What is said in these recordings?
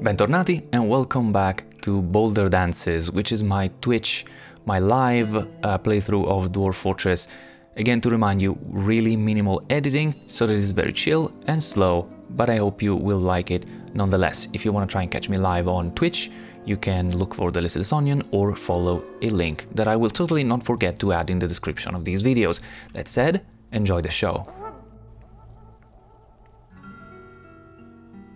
Bentornati and welcome back to Boulderdances, which is my Twitch, my live playthrough of Dwarf Fortress. Again, to remind you, really minimal editing, so this is very chill and slow, but I hope you will like it nonetheless. If you want to try and catch me live on Twitch, you can look for the Litast Onion or follow a link that I will totally not forget to add in the description of these videos. That said, enjoy the show.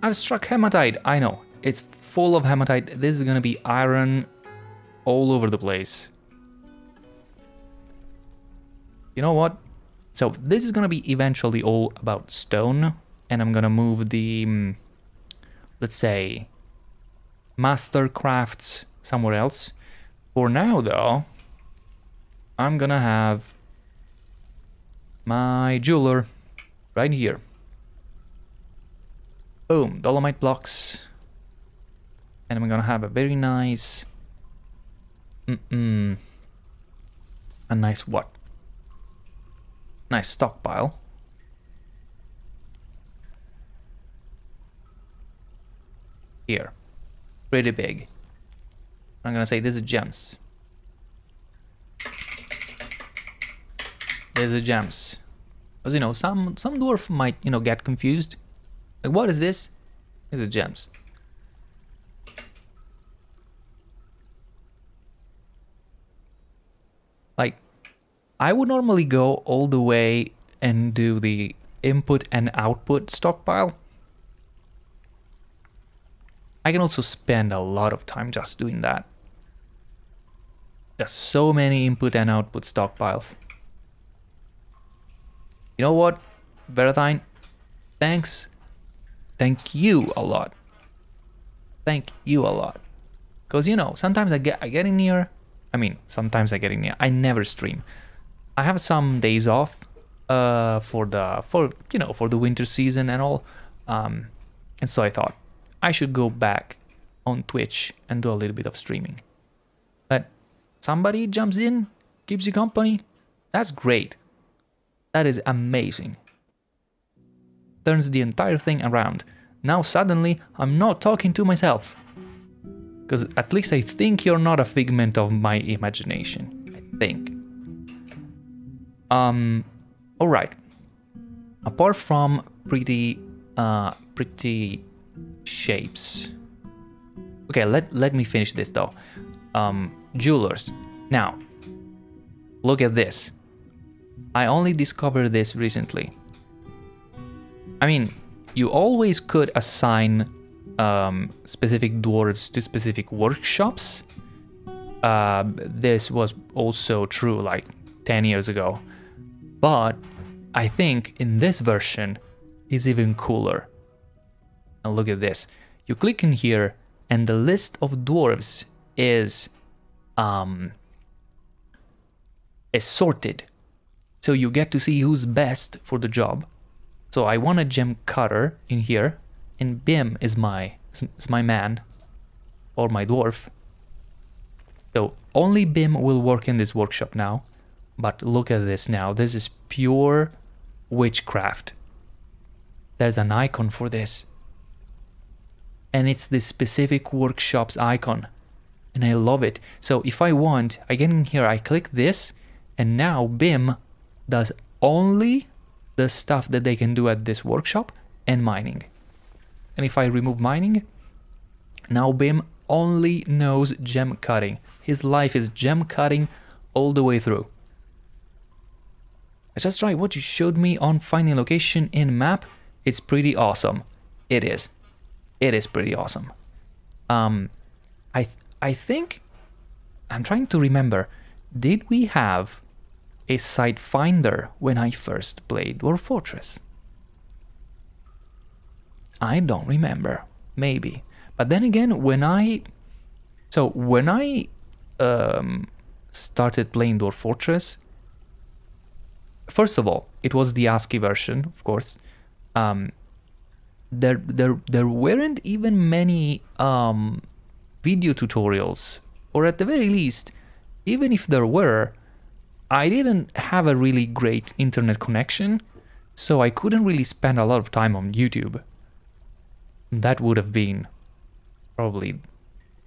I've struck hematite, I know. It's full of hematite. This is gonna be iron all over the place. You know what? So this is gonna be eventually all about stone, and I'm gonna move the, let's say, master crafts somewhere else. For now, though, I'm gonna have my jeweler right here. Boom, dolomite blocks. And I'm gonna have a very nice... a nice what? Nice stockpile. Here. Pretty big. I'm gonna say this is gems. This is gems. Because, you know, some dwarf might, you know, get confused. Like, what is this? This is gems. Like, I would normally go all the way and do the input and output stockpile. I can also spend a lot of time just doing that. There's so many input and output stockpiles. You know what, Veratine? Thanks. Thank you a lot. Thank you a lot. Because, you know, sometimes I get in here. I mean, sometimes I get in here. I never stream. I have some days off for the winter season and all. And so I thought I should go back on Twitch and do a little bit of streaming. But somebody jumps in, keeps you company. That's great. That is amazing. Turns the entire thing around. Now suddenly I'm not talking to myself. Because at least I think you're not a figment of my imagination. I think. Alright. Apart from pretty shapes. Okay, let me finish this though. Jewelers. Now, look at this. I only discovered this recently. I mean, you always could assign specific dwarves to specific workshops. This was also true like 10 years ago. But I think in this version is even cooler. Now look at this. You click in here and the list of dwarves is sorted. So you get to see who's best for the job. So I want a gem cutter in here, and Bim is my man, or my dwarf. So only Bim will work in this workshop now. But look at this now. This is pure witchcraft. There's an icon for this. And it's the specific workshop's icon. And I love it. So if I want, I get in here, I click this, and now Bim does only the stuff that they can do at this workshop and mining. And if I remove mining, now Bim only knows gem cutting. His life is gem cutting all the way through. I just tried what you showed me on finding location in map. It's pretty awesome. It is. It is pretty awesome. I think I'm trying to remember. Did we have a site finder when I first played Dwarf Fortress? I don't remember. Maybe. But then again, when I started playing Dwarf Fortress, first of all, it was the ASCII version, of course. There weren't even many video tutorials, or at the very least, even if there were, I didn't have a really great internet connection, so I couldn't really spend a lot of time on YouTube. That would have been probably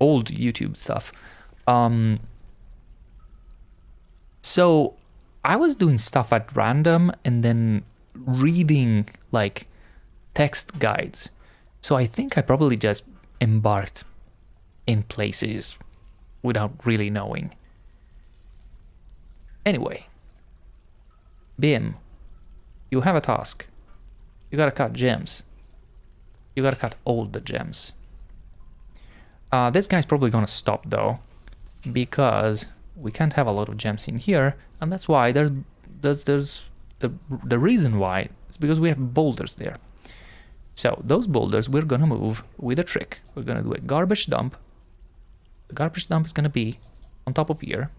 old YouTube stuff. So I was doing stuff at random and then reading like text guides. So I think I probably just embarked in places without really knowing. Anyway, Bim, you have a task. You gotta cut gems. You gotta cut all the gems. This guy's probably gonna stop though, because we can't have a lot of gems in here, and that's why there's the reason why is because we have boulders there. So those boulders we're gonna move with a trick. We're gonna do a garbage dump. The garbage dump is gonna be on top of here.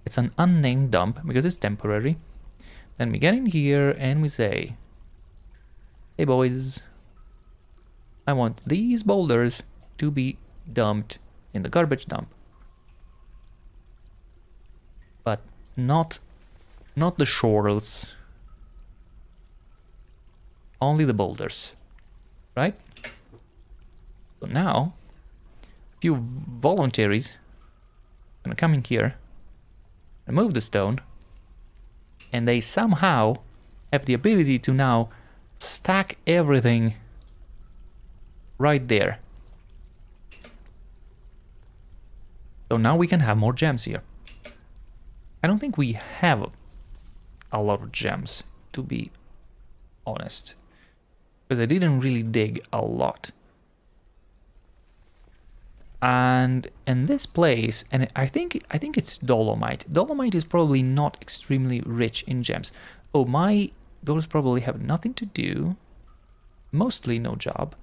It's an unnamed dump because it's temporary. Then we get in here and we say, hey boys, I want these boulders to be dumped in the garbage dump. But not the shorls. Only the boulders, right? So now, a few voluntaries are gonna come in here, remove the stone, and they somehow have the ability to now stack everything right there. So now we can have more gems here. I don't think we have a lot of gems, to be honest, because I didn't really dig a lot. And in this place, and I think it's dolomite. Dolomite is probably not extremely rich in gems. Oh, those probably have nothing to do, mostly no job.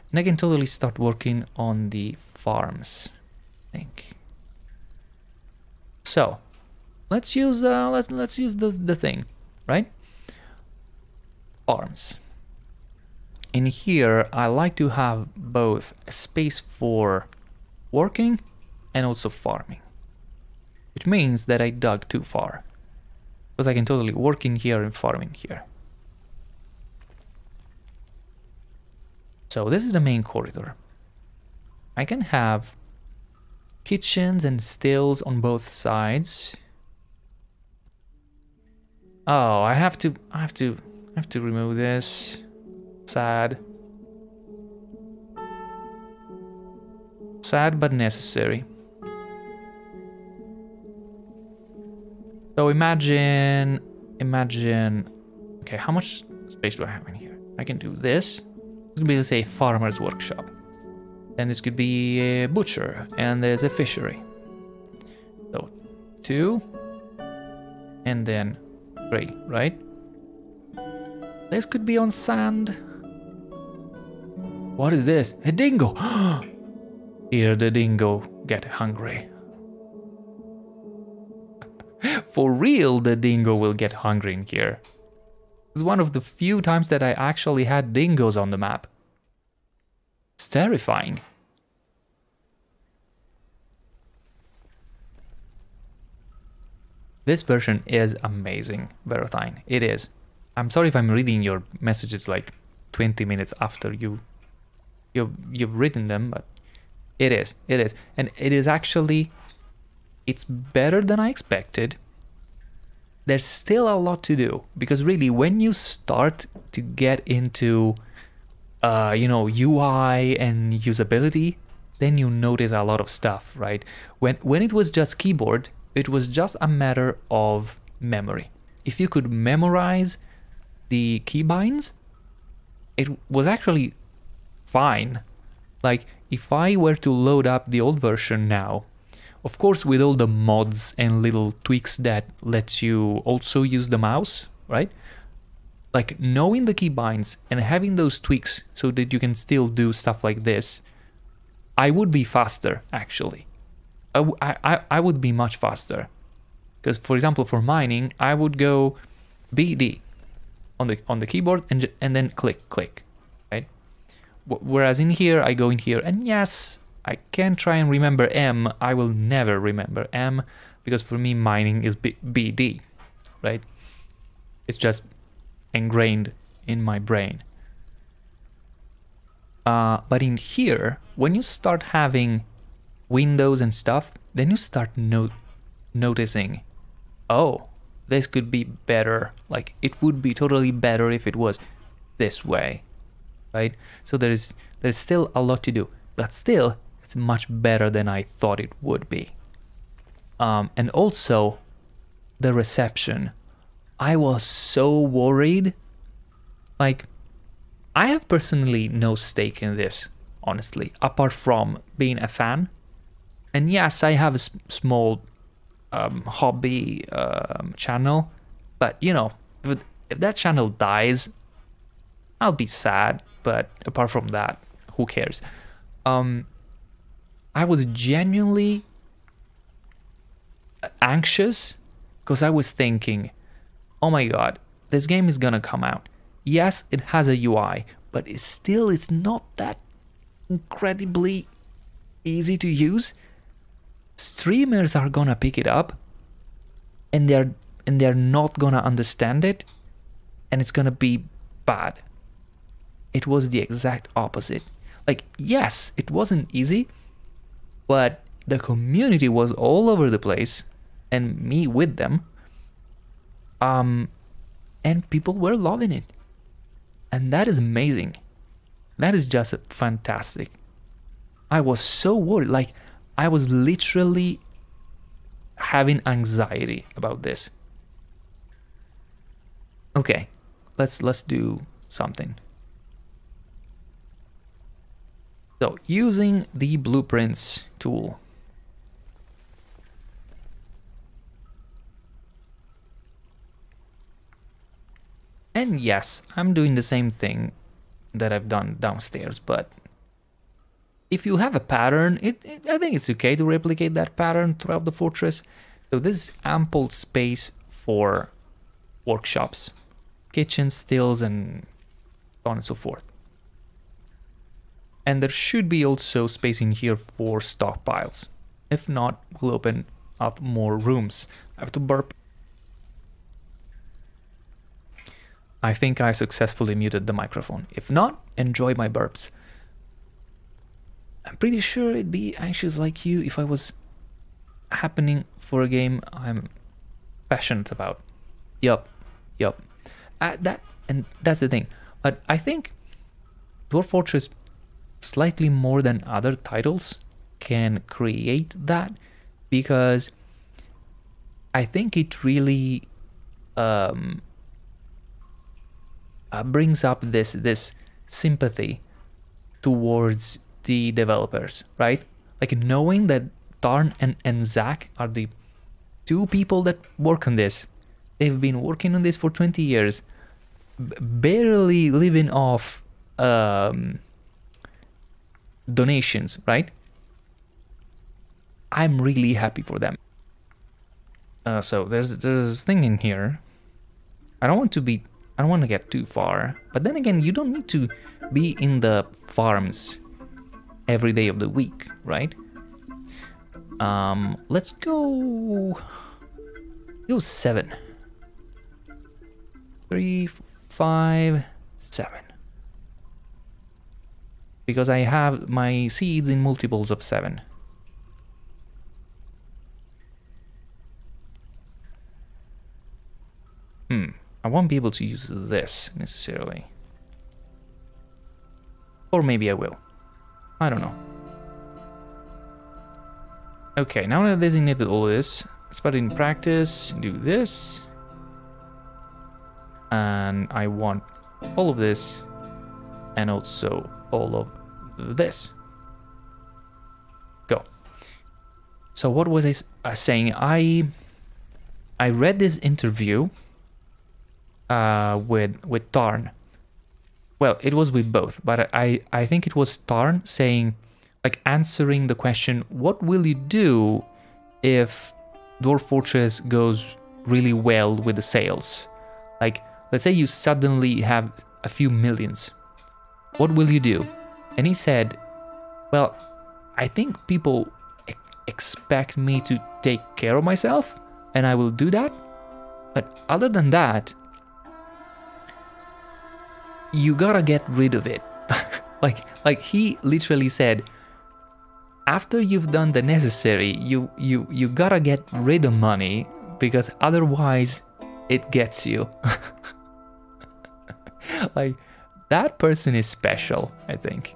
And I can totally start working on the farms, I think. So let's use let's use the thing, right? Farms. In here, I like to have both a space for working and also farming, which means that I dug too far, because I can totally work in here and farm in here. So this is the main corridor. I can have kitchens and stills on both sides. Oh, I have to remove this. Sad. Sad but necessary. So imagine, okay, how much space do I have in here? I can do this. This could be, let's say, farmer's workshop. And this could be a butcher, and there's a fishery. So 2, and then 3, right? This could be on sand. What is this? A dingo! Here the dingo get hungry. For real, the dingo will get hungry in here. It's one of the few times that I actually had dingoes on the map. It's terrifying. This version is amazing, Verothine. It is. I'm sorry if I'm reading your messages like 20 minutes after you've written them, but it is. And it is actually, it's better than I expected. There's still a lot to do, because really when you start to get into you know, UI and usability, then you notice a lot of stuff, right? When it was just keyboard, it was just a matter of memory. If you could memorize the keybinds, it was actually fine. Like, if I were to load up the old version now, of course with all the mods and little tweaks that lets you also use the mouse, right? Like, knowing the keybinds and having those tweaks so that you can still do stuff like this, I would be faster, actually. I would be much faster. Because, for example, for mining, I would go BD on the keyboard and then click, right? Whereas in here, I go in here, and yes, I can try and remember M. I will never remember M, because for me, mining is BD, right? It's just ingrained in my brain. But in here, when you start having windows and stuff, then you start noticing, oh, this could be better. Like, it would be totally better if it was this way, right? So there's still a lot to do, but still, it's much better than I thought it would be. And also, the reception. I was so worried. Like, I have personally no stake in this, honestly, apart from being a fan. And yes, I have a small hobby channel, but you know, if that channel dies, I'll be sad. But apart from that, who cares? I was genuinely anxious because I was thinking, oh my god, this game is gonna come out. Yes, it has a UI, but it's not that incredibly easy to use. Streamers are gonna pick it up and they're not gonna understand it, and it's gonna be bad. It was the exact opposite. Like, yes, it wasn't easy, but the community was all over the place, and me with them. And people were loving it. And that is amazing. That is just fantastic. I was so worried. Like, I was literally having anxiety about this. Okay, let's do something. So, using the blueprints tool. And yes, I'm doing the same thing that I've done downstairs, but if you have a pattern, I think it's okay to replicate that pattern throughout the fortress. So this is ample space for workshops, kitchens, stills, and so on and so forth. And there should be also space in here for stockpiles. If not, we'll open up more rooms. I have to burp. I think I successfully muted the microphone. If not, enjoy my burps. I'm pretty sure it'd be anxious like you if I was happening for a game I'm passionate about. Yup. That's the thing. But I think Dwarf Fortress, slightly more than other titles, can create that, because I think it really brings up this sympathy towards the developers, right? Like, knowing that Tarn and Zach are the two people that work on this. They've been working on this for 20 years, barely living off donations, right? I'm really happy for them. So there's a thing in here. I don't want to get too far, but then again, you don't need to be in the farms every day of the week, right? Let's go 7. 3, 5, 7. Because I have my seeds in multiples of 7. I won't be able to use this necessarily. Or maybe I will. I don't know. Okay, now that I've designated all of this, let's put it in practice, do this. And I want all of this, and also all of this. Go. So what was I saying? I read this interview with Tarn. Well, it was with both, but I think it was Tarn saying, like, answering the question, what will you do if Dwarf Fortress goes really well with the sales? Like, let's say you suddenly have a few millions. What will you do? And he said, well, I think people expect me to take care of myself, and I will do that. But other than that, you gotta get rid of it. Like he literally said, after you've done the necessary, you gotta get rid of money because otherwise it gets you. Like that person is special, I think.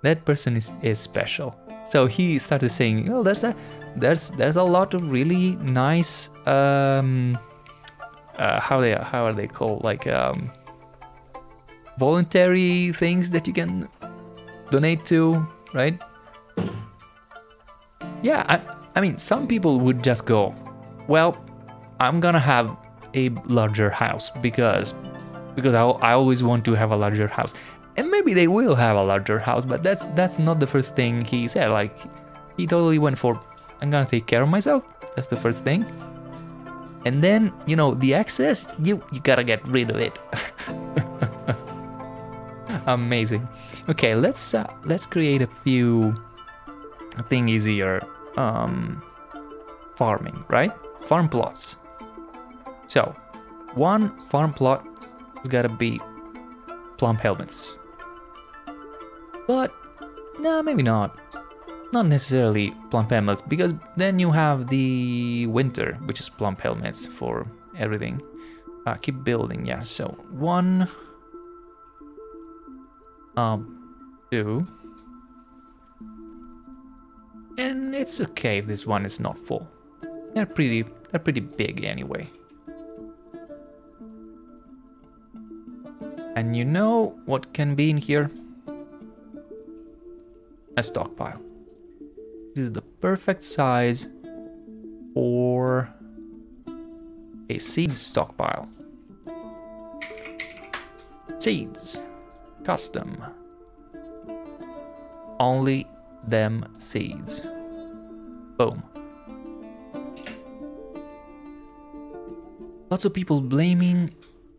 That person is special. So he started saying, "Oh, there's a lot of really nice how are they called, like voluntary things that you can donate to, right?" Yeah, I mean, some people would just go, "Well, I'm gonna have a larger house because I always want to have a larger house." And maybe they will have a larger house, but that's not the first thing he said. Like, he totally went for, "I'm gonna take care of myself." That's the first thing. And then, you know, the excess, you gotta get rid of it. Amazing. Okay, let's create a few thingies here. Farming, right? Farm plots. So, one farm plot has gotta be plump helmets. But, no, maybe not. Not necessarily plump helmets, because then you have the winter, which is plump helmets for everything. Keep building, yeah. So, 1, 2, and it's okay if this one is not full. They're pretty big anyway. And you know what can be in here? A stockpile. This is the perfect size for a seeds stockpile. Seeds. Custom. Only them seeds. Boom. Lots of people blaming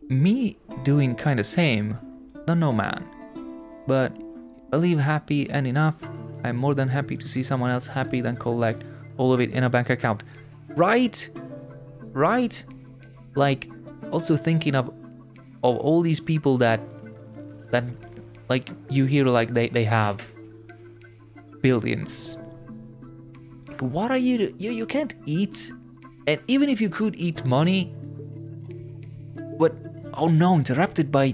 me doing kinda same. Don't know, man. But if I leave happy and enough, I'm more than happy to see someone else happy than collect all of it in a bank account. Right? Right? Like, also thinking of all these people that like you hear like they have billions. Like, what are you can't eat, and even if you could eat money, what? Oh no, interrupted by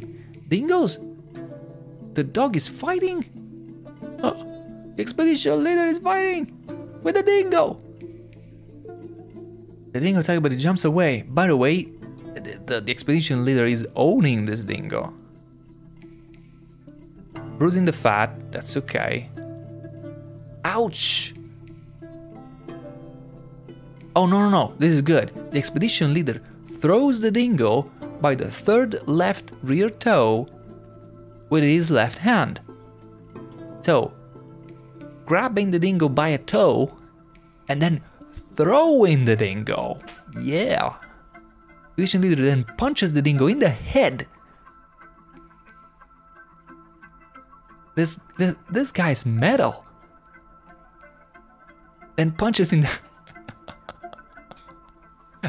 dingoes. The dog is fighting. Oh, the expedition leader is fighting with the dingo. The dingo attacked, but it jumps away. By the way, the expedition leader is owning this dingo. Bruising the fat, that's okay. Ouch! Oh, no, this is good. The expedition leader throws the dingo by the third left rear toe with his left hand. So, grabbing the dingo by a toe and then throwing the dingo. Yeah! The expedition leader then punches the dingo in the head. This guy's metal. Then punches in the...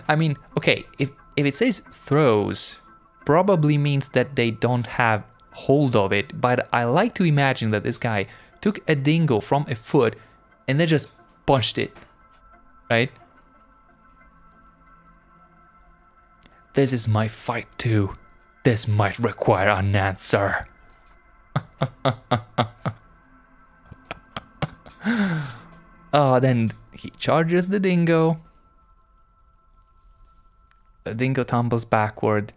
I mean, okay, if it says throws, probably means that they don't have hold of it, but I like to imagine that this guy took a dingo from a foot and then just punched it, right? This is my fight too. This might require an answer. Oh, then he charges the dingo. The dingo tumbles backward,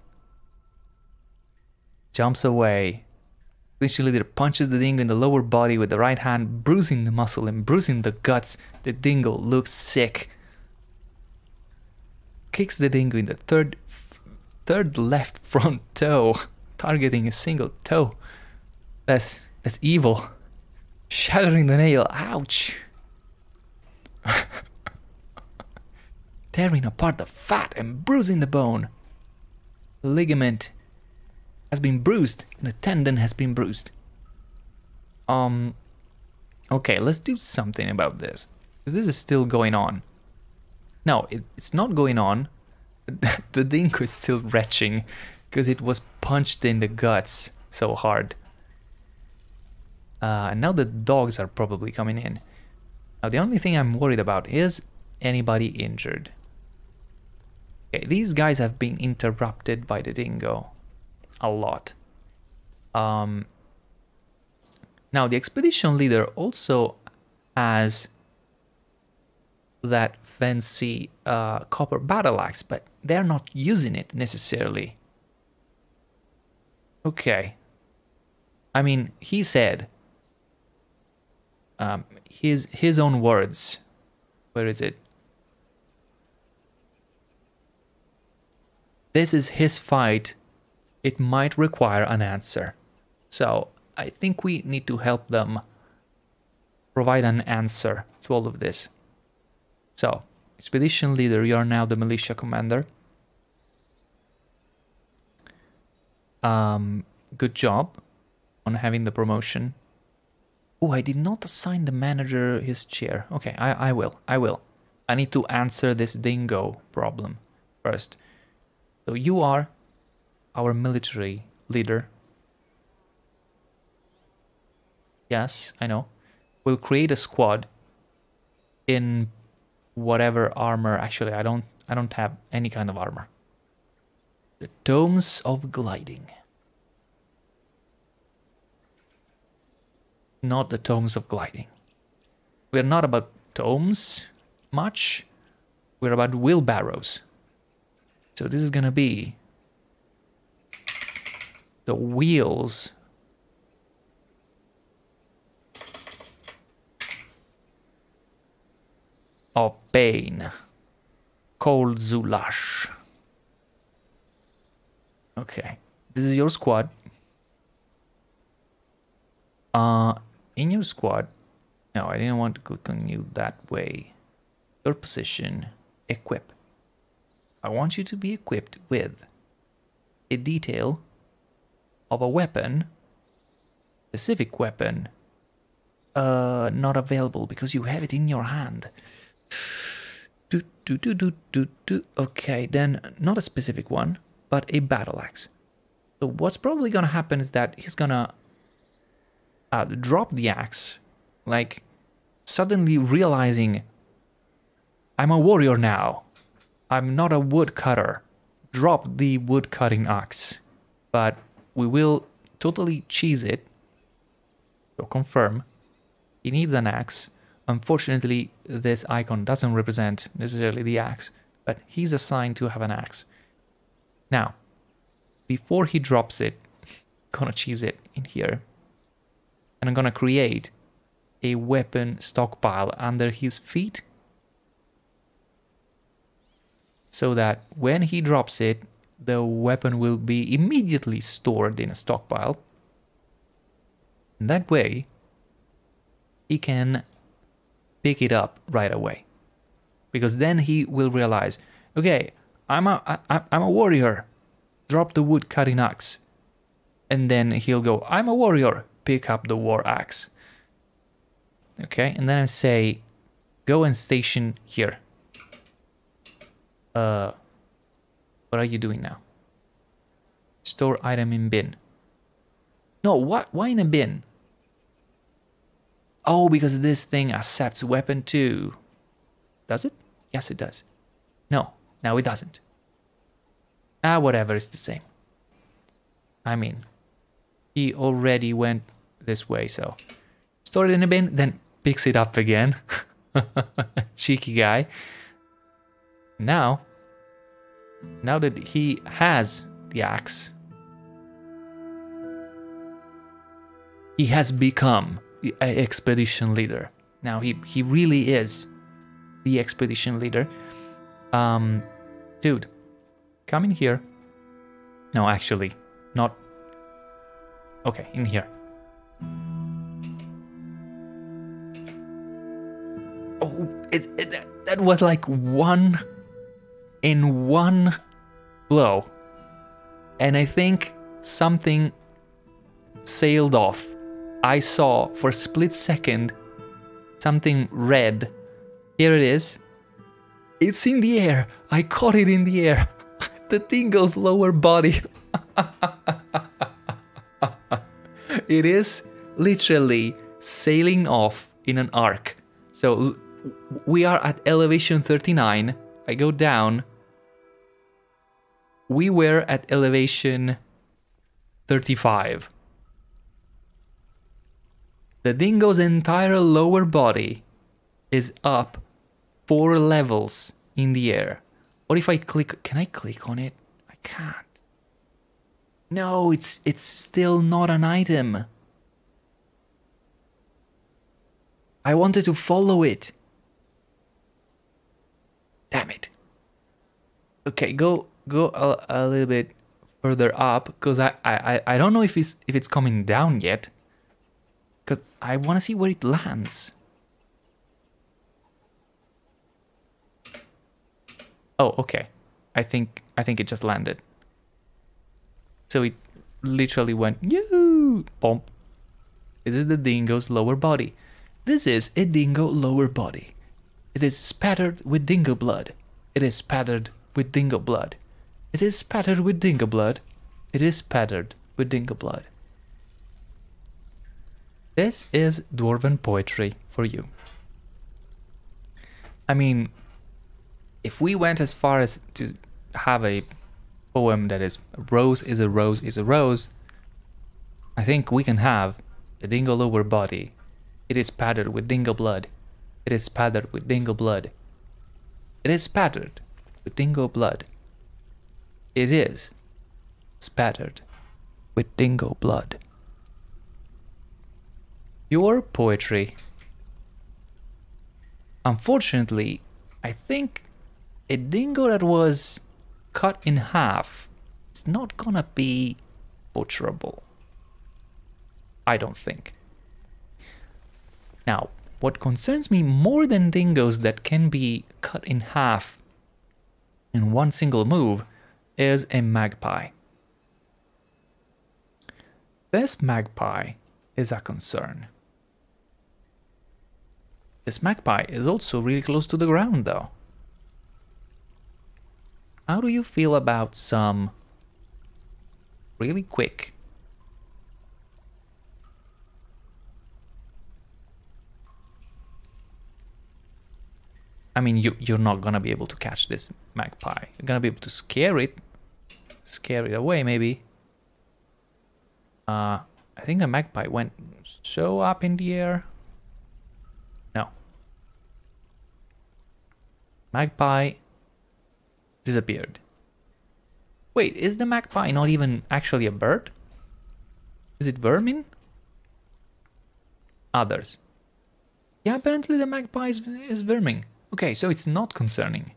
jumps away. The leader punches the dingo in the lower body with the right hand, bruising the muscle and bruising the guts. The dingo looks sick. Kicks the dingo in the third left front toe, targeting a single toe. That's evil. Shattering the nail. Ouch. Tearing apart the fat and bruising the bone. The ligament has been bruised and the tendon has been bruised. Okay, let's do something about this. Because this is still going on. No, it's not going on. The dingo is still retching because it was punched in the guts so hard. And now the dogs are probably coming in. Now the only thing I'm worried about is anybody injured. Okay, these guys have been interrupted by the dingo a lot. Now the expedition leader also has that fancy copper battle axe, but they're not using it necessarily. Okay. I mean, he said his own words. Where is it? This is his fight. It might require an answer. So I think we need to help them provide an answer to all of this. So, expedition leader, you are now the militia commander. Good job on having the promotion. Oh, I did not assign the manager his chair. Okay, I will. I need to answer this dingo problem first. So you are our military leader. Yes, I know. We'll create a squad in whatever armor. Actually, I don't have any kind of armor. The Tomes of Gliding. Not the Tomes of Gliding. We're not about tomes much. We're about wheelbarrows. So this is gonna be the wheels of pain. Cold Zulash. Okay, this is your squad. In your squad, no, I didn't want to click on you that way. Your position, equip. I want you to be equipped with a detail of a weapon, specific weapon, not available because you have it in your hand. Okay, then not a specific one, but a battle axe. So what's probably gonna happen is that he's gonna drop the axe, like suddenly realizing I'm a warrior now. I'm not a woodcutter. Drop the woodcutting axe. But we will totally cheese it. So confirm. He needs an axe. Unfortunately, this icon doesn't represent necessarily the axe, but he's assigned to have an axe. Now, before he drops it, I'm gonna cheese it in here. And I'm gonna create a weapon stockpile under his feet, so that when he drops it, the weapon will be immediately stored in a stockpile. And that way, he can pick it up right away. Because then he will realize, okay, I'm a warrior. Drop the wood cutting axe. And then he'll go, I'm a warrior. Pick up the war axe. Okay, and then I say, go and station here. What are you doing now? Store item in bin. No, what? Why in a bin? Oh, because this thing accepts weapon too. Does it? Yes, it does. No, now it doesn't. Ah, whatever, it's the same. I mean, he already went this way, so store it in a bin, then picks it up again. Cheeky guy. Now that he has the axe, he has become the expedition leader. Now he really is the expedition leader. Dude, come in here. No, actually, not. Okay, in here. Oh, that was like one in one blow. And I think something sailed off. I saw for a split second something red. Here it is. It's in the air. I caught it in the air. The Dingo's lower body. It is literally sailing off in an arc. So we are at elevation 39. I go down. We were at elevation 35. The dingo's entire lower body is up 4 levels in the air. What if I click? Can I click on it? I can't. No, it's still not an item. I wanted to follow it. Damn it. Okay, go a little bit further up, because I don't know if it's coming down yet. Because I want to see where it lands. Oh, okay. I think it just landed. So it literally went, yoo, bomb. This is the dingo's lower body. This is a dingo lower body. It is spattered with dingo blood. It is spattered with dingo blood. It is spattered with dingo blood. It is spattered with dingo blood. This is dwarven poetry for you. I mean, if we went as far as to have a poem that is a rose is a rose is a rose, I think we can have a dingo lower body. It is spattered with dingo blood. It is spattered with dingo blood. It is spattered with dingo blood. It is spattered with dingo blood. Your poetry. Unfortunately, I think a dingo that was cut in half is not gonna be butcherable. I don't think. Now, what concerns me more than dingoes that can be cut in half in one single move is a magpie. This magpie is a concern. This magpie is also really close to the ground though. How do you feel about some really quick? I mean, you're not gonna be able to catch this magpie. You're gonna be able to scare it away maybe. I think the magpie went so up in the air. No. Magpie disappeared. Wait, is the magpie not even actually a bird? Is it vermin? Others. Yeah, apparently the magpie is vermin. Okay, so it's not concerning.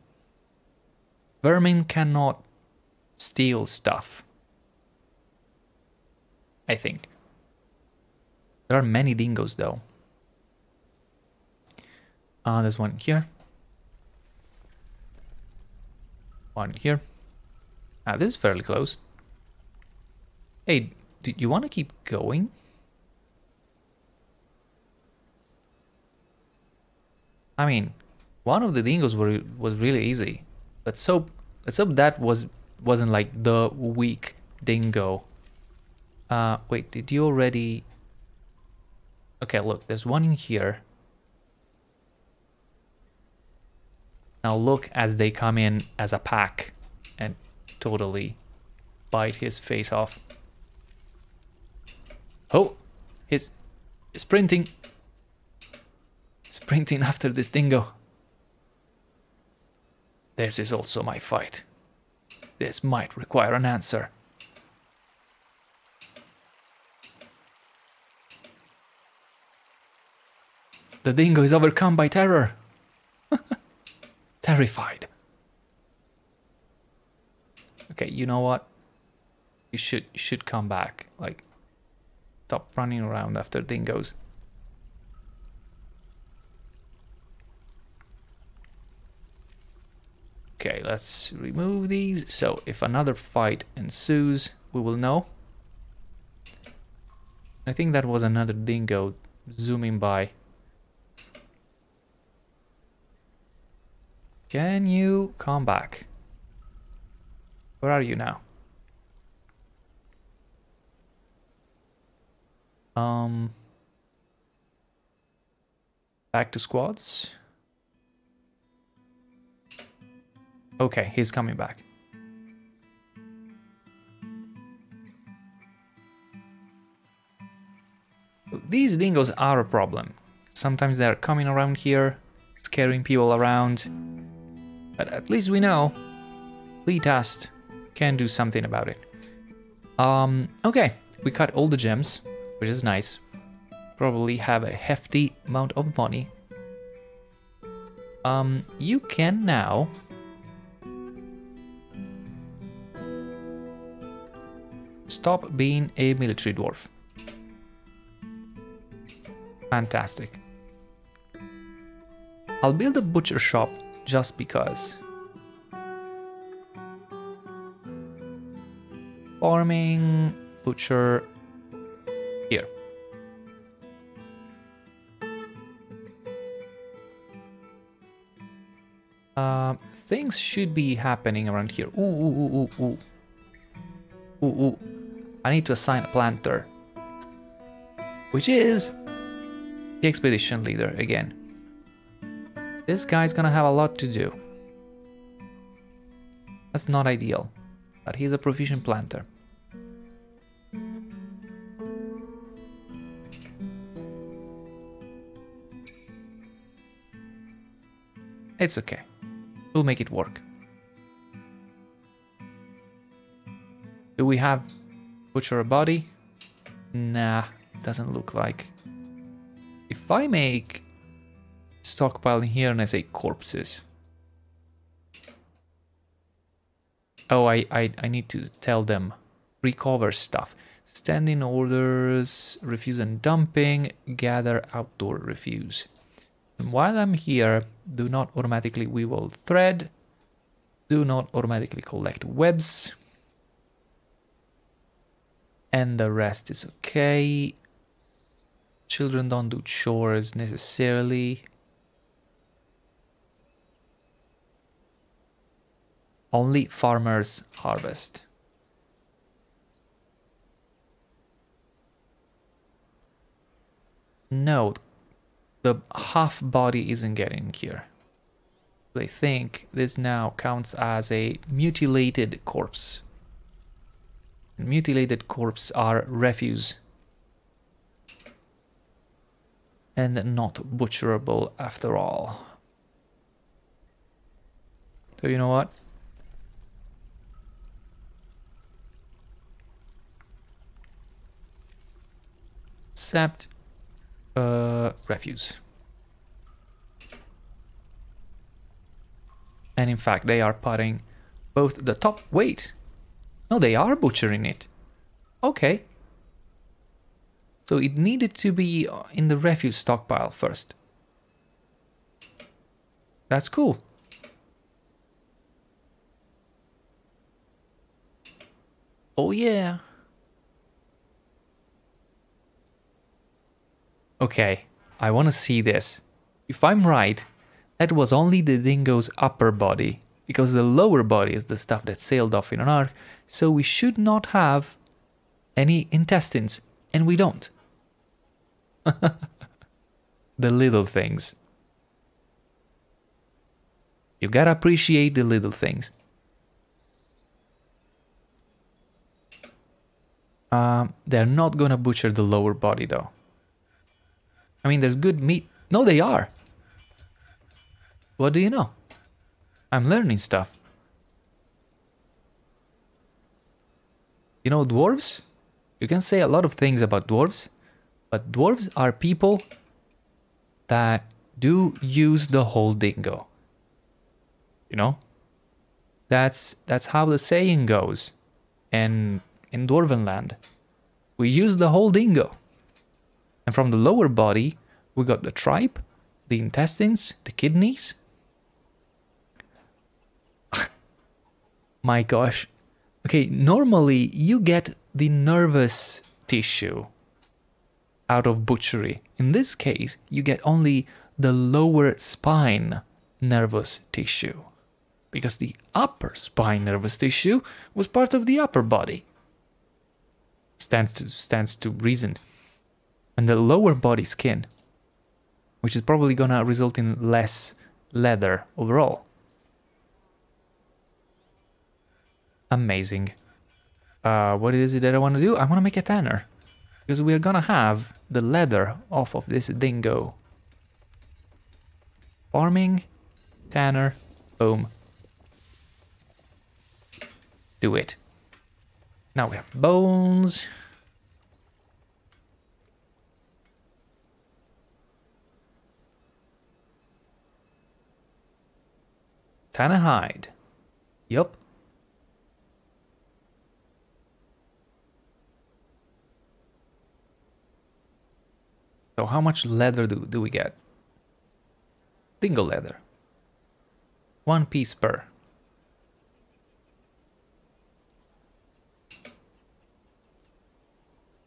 Vermin cannot steal stuff. I think. There are many dingoes though. There's one here. One here. This is fairly close. Hey, do you want to keep going? I mean, one of the dingoes was really easy. Let's hope that wasn't like the weak dingo. Wait, did you already? Okay, look, there's one in here. Now look as they come in as a pack and totally bite his face off. Oh, he's sprinting. Sprinting after this dingo. This is also my fight. This might require an answer. The dingo is overcome by terror. Terrified. Okay, you know what? You should come back. Like, stop running around after dingoes. Okay, let's remove these. So if another fight ensues, we will know. I think that was another dingo zooming by. Can you come back? Where are you now? Back to squads. Okay, he's coming back. These dingoes are a problem. Sometimes they're coming around here, scaring people around. But at least we know Litast can do something about it. Okay, we cut all the gems, which is nice. Probably have a hefty amount of money. You can now stop being a military dwarf. Fantastic. I'll build a butcher shop just because. Farming, butcher, here. Things should be happening around here. Ooh. I need to assign a planter, which is the expedition leader again. This guy's gonna have a lot to do. That's not ideal, but he's a proficient planter. It's okay. We'll make it work. Do we have butcher a body? Nah, doesn't look like. If I make stockpile in here and I say corpses. Oh, I need to tell them. Recover stuff. Standing orders, refuse and dumping, gather outdoor refuse. And while I'm here, do not automatically weave thread. Do not automatically collect webs. And the rest is okay. Children don't do chores necessarily. Only farmers harvest. No, the half body isn't getting here. I think this now counts as a mutilated corpse. Mutilated corpses are refuse. And not butcherable after all. So you know what? Except refuse. And in fact, they are putting both the top... Wait! No, they are butchering it. Okay. So it needed to be in the refuse stockpile first. That's cool. Oh yeah. Okay, I want to see this. If I'm right, that was only the dingo's upper body, because the lower body is the stuff that sailed off in an arc, so we should not have any intestines, and we don't. The little things. You gotta appreciate the little things. They're not gonna butcher the lower body though. I mean, there's good meat. No, they are. What do you know? I'm learning stuff. You know, dwarves? You can say a lot of things about dwarves, but dwarves are people that do use the whole dingo. You know? That's how the saying goes. And in Dwarven land, we use the whole dingo. And from the lower body, we got the tripe, the intestines, the kidneys. My gosh. Okay, normally you get the nervous tissue out of butchery. In this case, you get only the lower spine nervous tissue. Because the upper spine nervous tissue was part of the upper body. Stands to reason. And the lower body skin which is probably gonna result in less leather overall. Amazing. What is it that I want to do? I want to make a tanner, because we are gonna have the leather off of this dingo. Farming, tanner, boom. Do it. Now we have bones. Tanner hide. Yup. So how much leather do we get? Dingo leather. 1 piece per.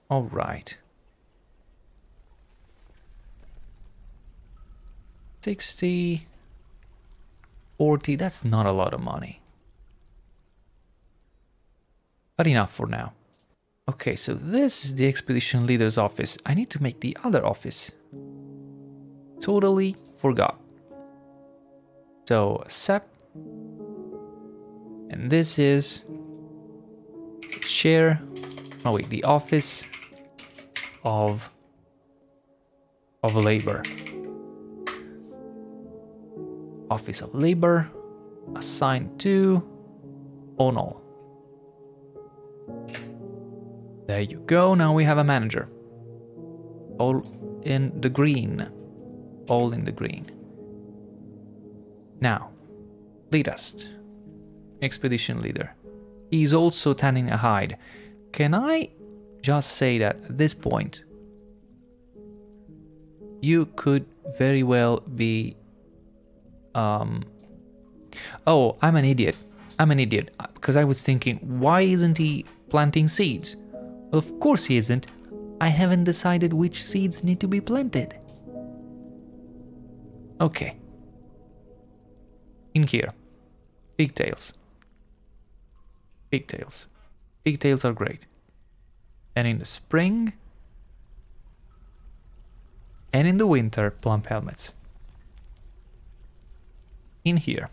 All right. 60, 40, that's not a lot of money. But enough for now. Okay, so this is the expedition leader's office. I need to make the other office. Totally forgot. So, SEP. And this is chair. Oh wait, the office of labor. Office of labor. Assigned to Onal. There you go, now we have a manager. All in the green. All in the green. Now, Litast. Expedition leader. He's also tanning a hide. Can I just say that at this point, you could very well be... Oh, I'm an idiot. I'm an idiot. Because I was thinking, why isn't he planting seeds? Well, of course he isn't. I haven't decided which seeds need to be planted. Okay. In here. Pigtails. Pigtails. Pigtails are great. And in the spring... and in the winter, plump helmets. In here.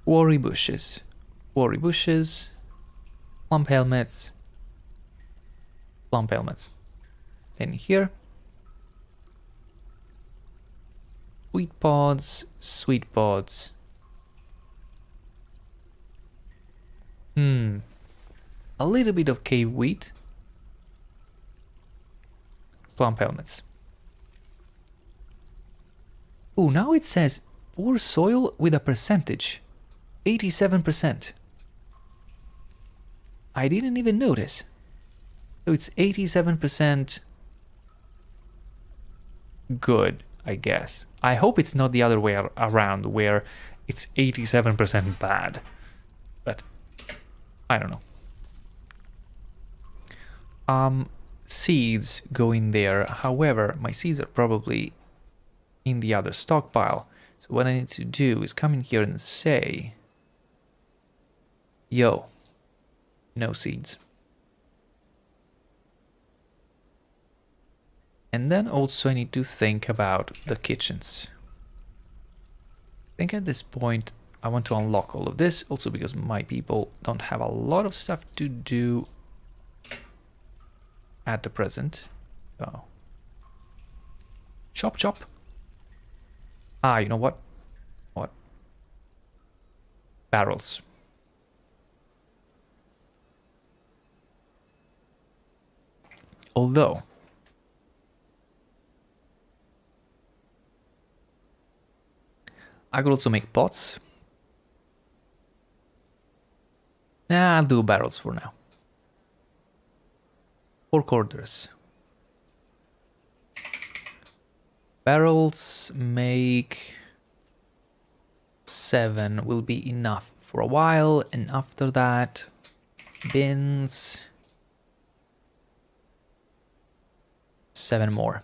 Quarry bushes. Quarry bushes. Plump helmets. Plump helmets. And here. Sweet pods. Sweet pods. A little bit of cave wheat. Plump helmets. Oh, now it says poor soil with a percentage. 87%. I didn't even notice. So it's 87% good, I guess. I hope it's not the other way around, where it's 87% bad. But I don't know. Seeds go in there. However, my seeds are probably in the other stockpile. So what I need to do is come in here and say, yo, no seeds. And then also I need to think about the kitchens. I think at this point I want to unlock all of this, also because my people don't have a lot of stuff to do at the present. So, chop chop. Ah, you know what? What? Barrels. Although I could also make pots. Nah, I'll do barrels for now. 4 quarters. Barrels make 7 will be enough for a while, and after that, bins 7 more.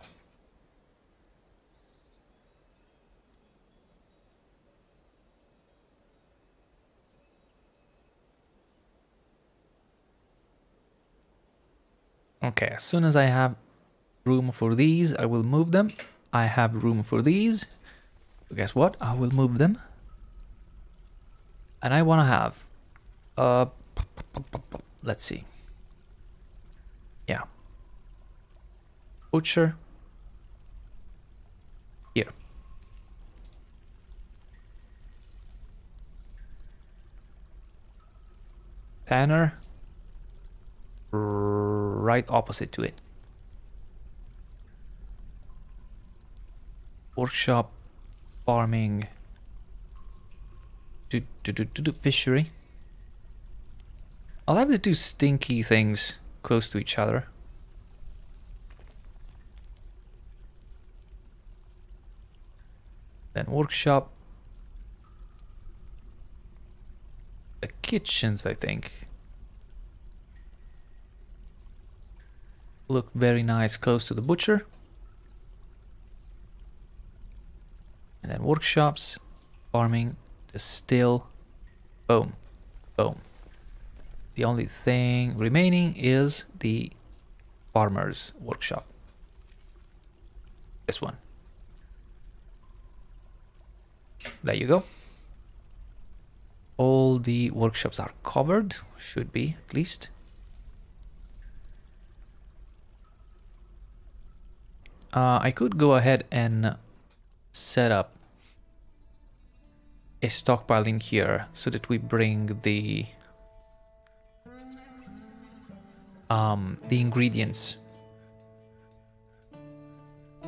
Okay, as soon as I have room for these. I will move them. I have room for these. So guess what? I will move them. And I want to have... let's see. Yeah. Butcher. Here. Tanner. Right opposite to it. Workshop. Farming. Fishery. I'll have the two stinky things close to each other. Then workshop. The kitchens, I think, look very nice close to the butcher. And then workshops, farming, distill, boom, boom. The only thing remaining is the farmer's workshop. This one. There you go. All the workshops are covered, should be at least. I could go ahead and set up a stockpile in here so that we bring the ingredients,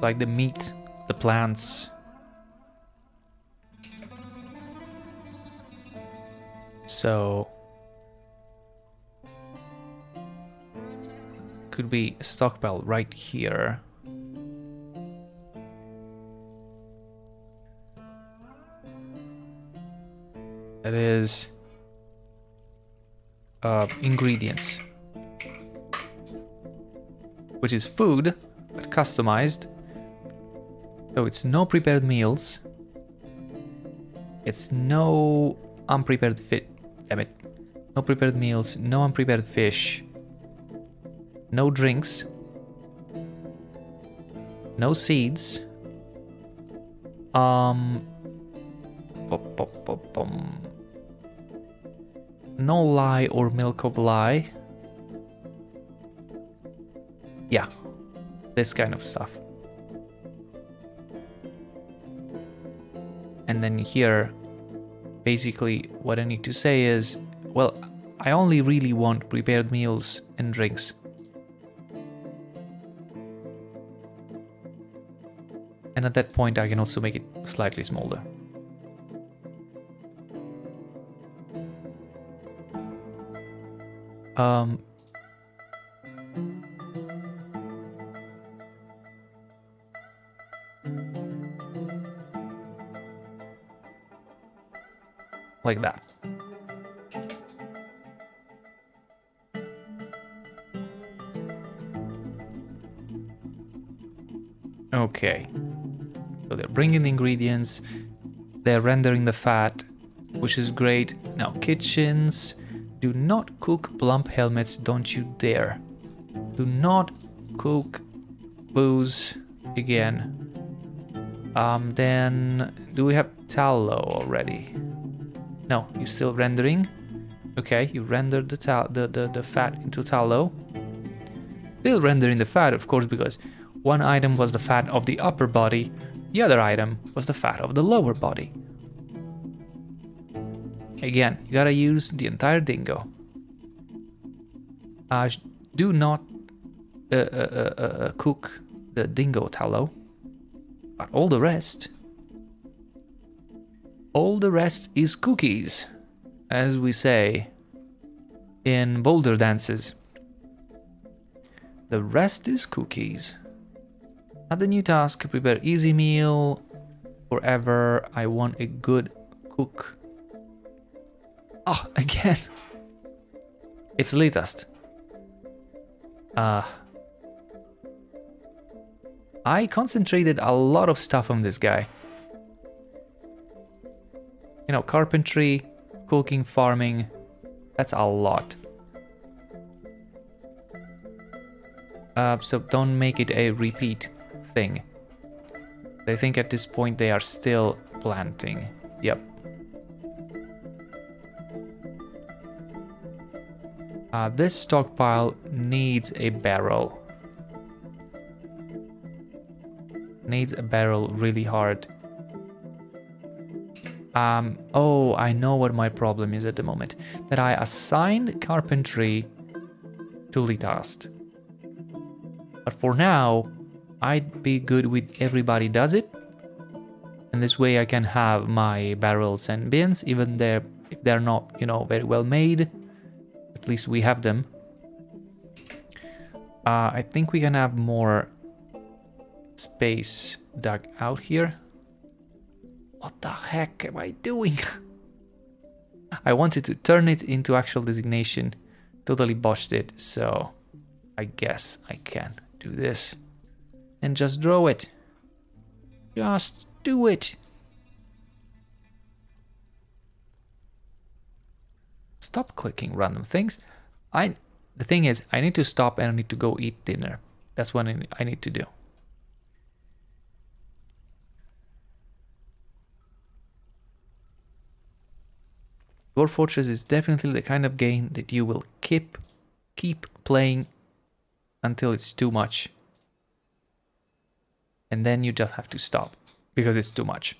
like the meat, the plants. So could be a stockpile right here. That is ingredients, which is food but customized. So it's no prepared meals. It's no unprepared damn it. No prepared meals, no unprepared fish, no drinks, no seeds. No lye or milk of lye. Yeah, this kind of stuff. And then here, basically what I need to say is, well, I only really want prepared meals and drinks. And at that point I can also make it slightly smaller. Like that. Okay. So they're bringing the ingredients, they're rendering the fat, which is great. Now, kitchens. Do not cook plump helmets, don't you dare. Do not cook booze again. Then, do we have tallow already? No, you're still rendering. Okay, you rendered the fat into tallow. Still rendering the fat, of course, because one item was the fat of the upper body, the other item was the fat of the lower body. Again, you gotta use the entire dingo. Do not cook the dingo tallow, but all the rest is cookies, as we say in Boulderdances. The rest is cookies. Add the new task, prepare easy meal forever. I want a good cook. Oh, again. It's Litast. I concentrated a lot of stuff on this guy. You know, carpentry, cooking, farming. That's a lot. So don't make it a repeat thing. I think at this point they are still planting. Yep. This stockpile needs a barrel. Needs a barrel really hard. Oh, I know what my problem is at the moment. That I assigned carpentry to Litast. But for now, I'd be good with everybody does it. And this way I can have my barrels and bins, even if they're not, you know, very well made. At least we have them. I think we can have more space dug out here. What the heck am I doing? I wanted to turn it into actual designation. Totally botched it, so I guess I can do this. And just draw it. Just do it. Stop clicking random things. The thing is, I need to stop and I need to go eat dinner. That's what I need to do. Dwarf Fortress is definitely the kind of game that you will keep playing until it's too much. And then you just have to stop because it's too much.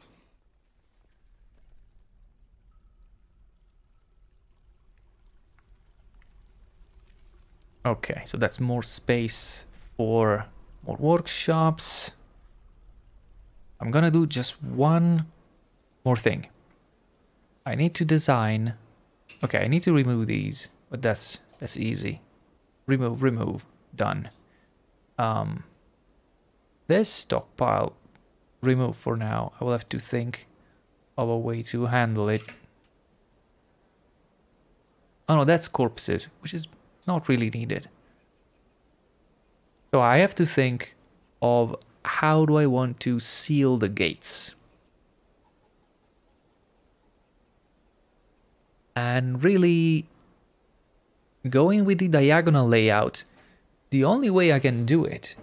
Okay, so that's more space for more workshops. I'm gonna do just one more thing. I need to design... Okay, I need to remove these, but that's easy. Remove, done. This stockpile, remove for now. I will have to think of a way to handle it. Oh no, that's corpses, which is not really needed. So I have to think of how do I want to seal the gates. And really going with the diagonal layout, the only way I can do it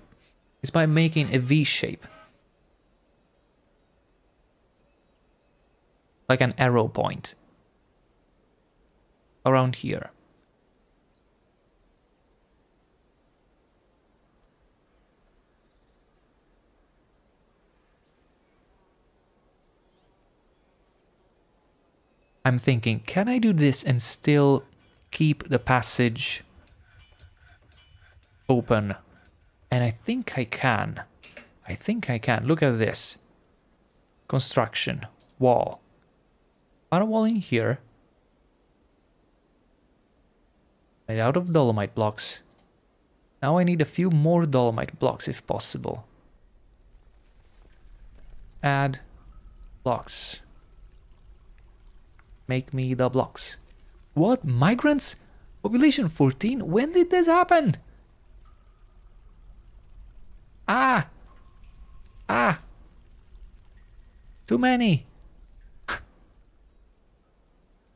is by making a V shape. Like an arrow point. Around here. I'm thinking, can I do this and still keep the passage open? And I think I can. I think I can. Look at this. Construction. Wall. Put a wall in here. Made out of dolomite blocks. Now I need a few more dolomite blocks if possible. Add blocks. Make me the blocks. What? Migrants? Population 14? When did this happen? Ah! Ah! Too many!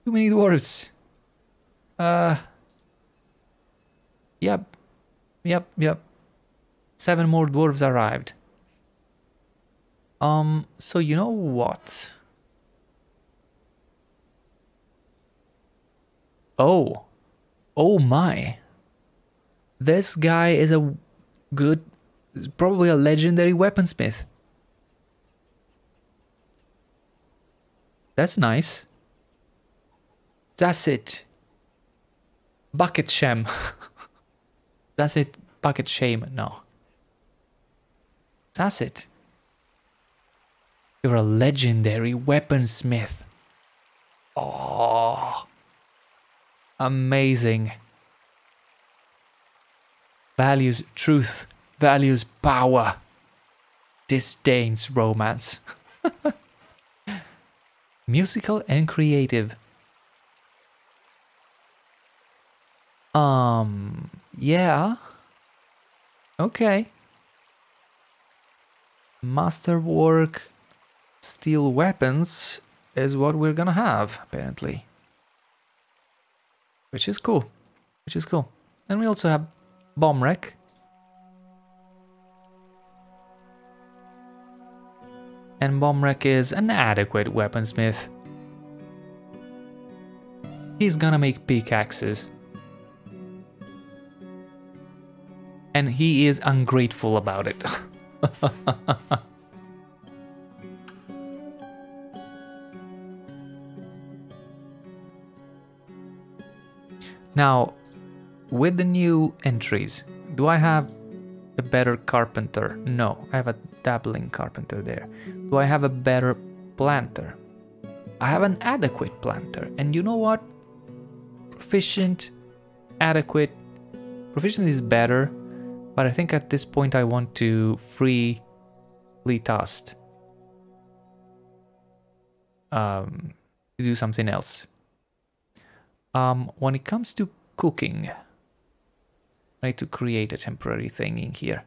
Too many dwarves. Yep. 7 more dwarves arrived. So you know what? Oh my. This guy is a good, probably a legendary weaponsmith. That's nice. That's it. Bucket Shem. That's it. Bucket Shame. No. That's it. You're a legendary weaponsmith. Oh. Amazing. Values truth. Values power. Disdains romance. Musical and creative. Yeah. Okay. Masterwork steel weapons is what we're gonna have, apparently. Which is cool. And we also have bomb wreck. And Bomrek is an adequate weaponsmith. He's gonna make pickaxes. And he is ungrateful about it. Now, with the new entries, do I have a better carpenter? No, I have a dabbling carpenter there. Do I have a better planter? I have an adequate planter. And you know what? Proficient, adequate. Proficient is better, but I think at this point I want to free Litast to do something else. When it comes to cooking, I need to create a temporary thing in here.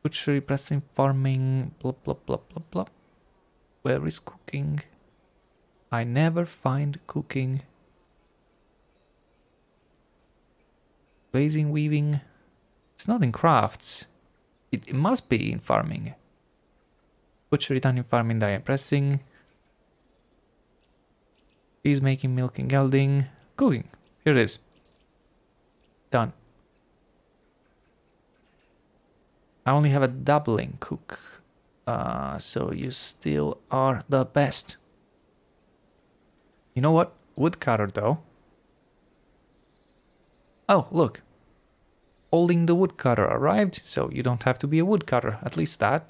Butchery, pressing, farming, blah blah blah blah blah. Where is cooking? I never find cooking. Glazing, weaving. It's not in crafts. It must be in farming. Butchery, tanning, farming, dye and pressing. Cheese making, milking, gelding. Cooking. Here it is. Done. I only have a doubling cook. So you still are the best. You know what? Woodcutter though. Oh, look. Holding the woodcutter arrived, so you don't have to be a woodcutter. At least that.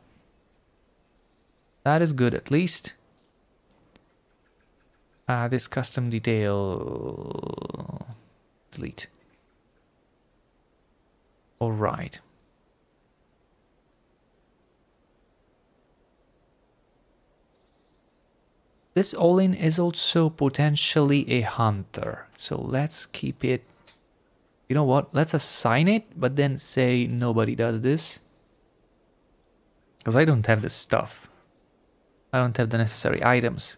That is good, at least. This custom detail... delete. Alright. This Olin is also potentially a hunter, so let's keep it. You know what? Let's assign it, but then say nobody does this. Because I don't have the stuff. I don't have the necessary items.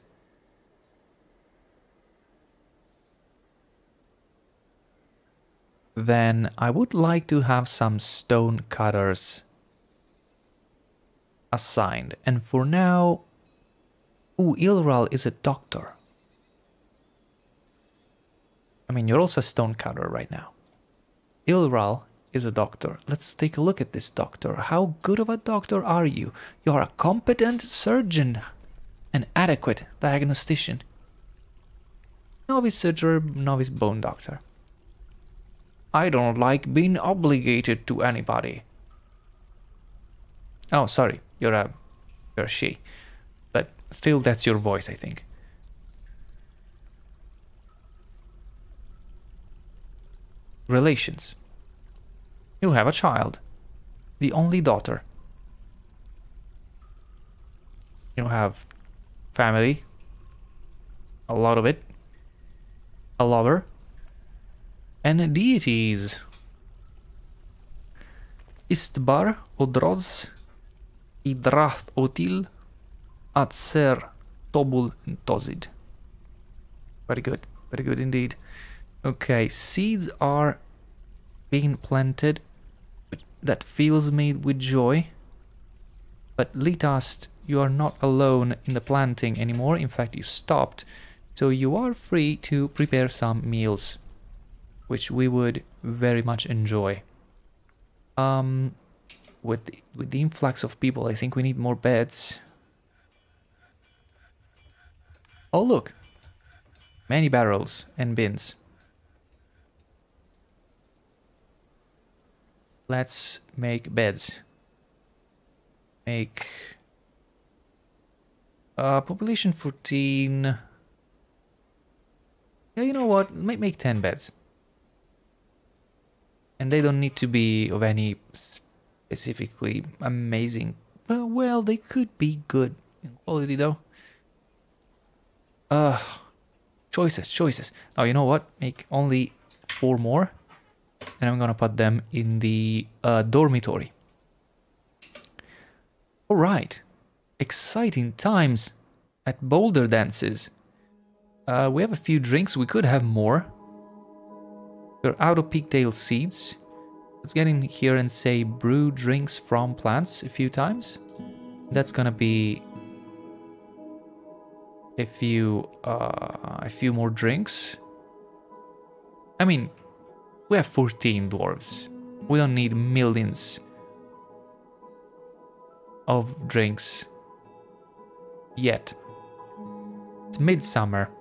Then I would like to have some stone cutters assigned. And for now... Ooh, Ilral is a doctor. I mean, you're also a stone cutter right now. Ilral is a doctor. Let's take a look at this doctor. How good of a doctor are you? You are a competent surgeon. An adequate diagnostician. Novice surgeon, novice bone doctor. I don't like being obligated to anybody. Oh, sorry. You're a she. But still, that's your voice, I think. Relations. You have a child. The only daughter. You have family. A lot of it. A lover. And deities. Istbar, Odroz, Idrath Otil, Atser, Tobul, and Tozid. Very good indeed. Okay, seeds are being planted. That fills me with joy. But Litast, you are not alone in the planting anymore. In fact, you stopped. So you are free to prepare some meals, which we would very much enjoy. With the influx of people, I think we need more beds. Oh, look. Many barrels and bins. Let's make beds. Make... population 14... Yeah, you know what? Make 10 beds. And they don't need to be of any specifically amazing... well, they could be good in quality, though. Choices. Oh, you know what? Make only 4 more. And I'm gonna put them in the dormitory. Alright. Exciting times at Boulderdances. We have a few drinks. We could have more. We're out of pigtail seeds. Let's get in here and say brew drinks from plants a few times. That's gonna be a few more drinks. I mean, we have 14 dwarves. We don't need millions of drinks yet. It's midsummer.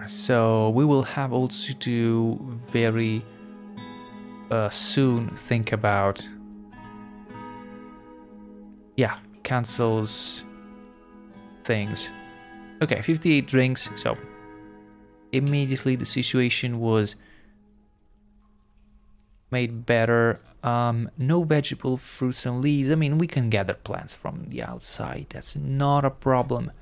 So we will have also to very soon think about, yeah, cancels things. Okay, 58 drinks, so immediately the situation was made better. No vegetable fruits and leaves. I mean, we can gather plants from the outside, that's not a problem.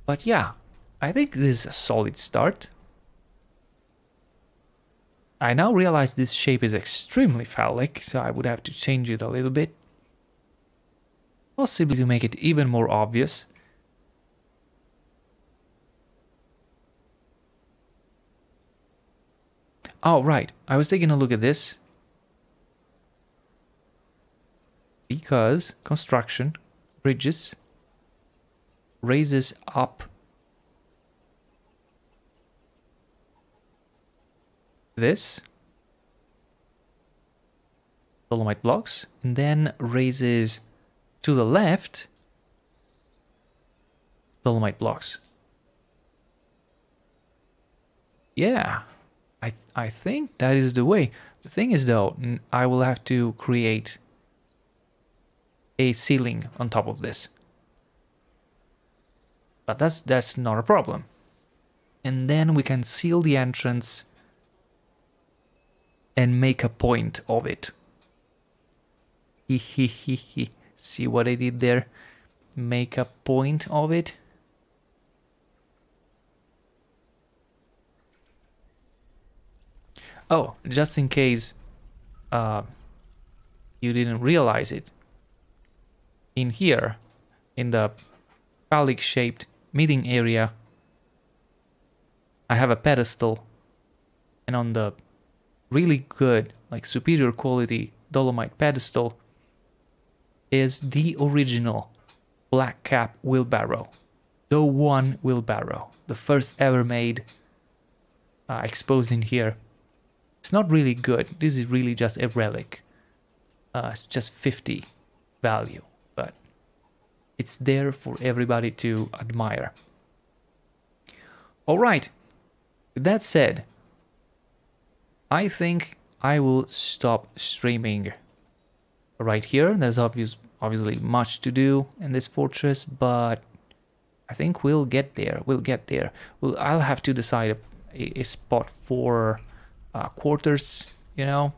But yeah, I think this is a solid start. I now realize this shape is extremely phallic, so I would have to change it a little bit. Possibly to make it even more obvious. Oh, right. I was taking a look at this. Because construction, bridges, raises up this dolomite blocks and then raises to the left dolomite blocks. Yeah, I think that is the way. The thing is though, I will have to create a ceiling on top of this. But that's not a problem. And then we can seal the entrance and make a point of it. See what I did there? Make a point of it. Oh, just in case you didn't realize it. In here, in the phallic shaped meeting area, I have a pedestal, and on the really good, like superior quality dolomite pedestal is the original black cap wheelbarrow, the one wheelbarrow, the first ever made, exposed in here. It's not really good. This is really just a relic. It's just 50 value, but it's there for everybody to admire. All right. With that said, I think I will stop streaming right here. There's obviously much to do in this fortress, but I think we'll get there. I'll have to decide a spot for quarters, you know.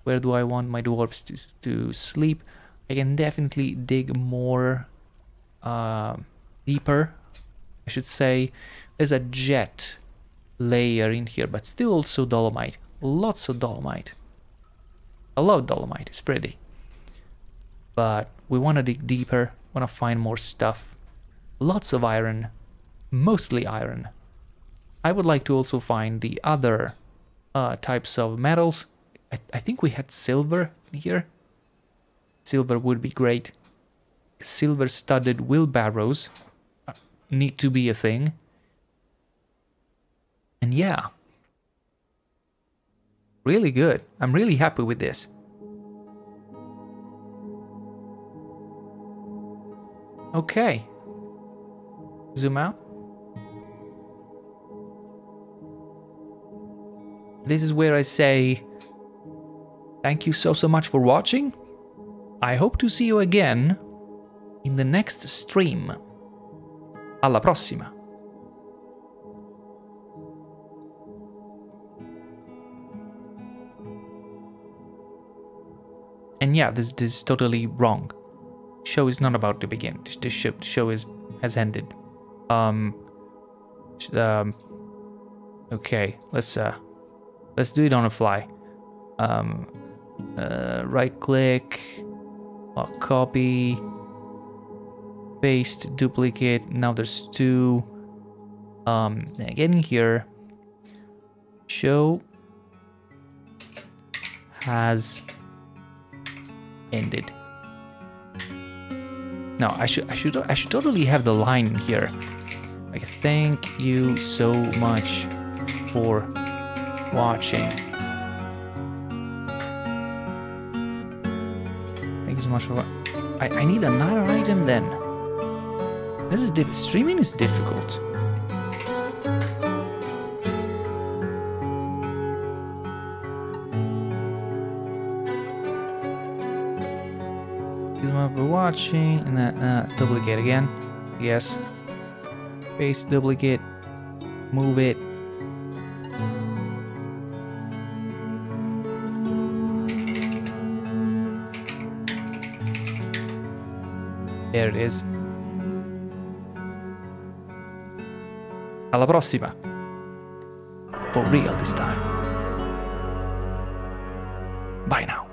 Where do I want my dwarves to sleep? I can definitely dig more deeper, I should say. There's a jet layer in here, but still also dolomite. Lots of dolomite. I love dolomite, it's pretty. But we want to dig deeper, want to find more stuff. Lots of iron, mostly iron. I would like to also find the other types of metals. I think we had silver in here. Silver would be great. Silver studded wheelbarrows need to be a thing. And yeah, really good. I'm really happy with this. Okay. Zoom out. This is where I say thank you so much for watching. I hope to see you again in the next stream. Alla prossima. And yeah, this is totally wrong. Show is not about to begin. The show has ended. Okay, let's do it on the fly. Right click, copy, paste, duplicate. Now there's two. Get in here. Show has ended. No, I should totally have the line here. Like, thank you so much for watching. Thank you so much for. I need another item then. This is streaming is difficult. Thank you so much for watching, and then duplicate again. Yes. Paste duplicate. Move it. There it is. Alla prossima. For real this time. Bye now.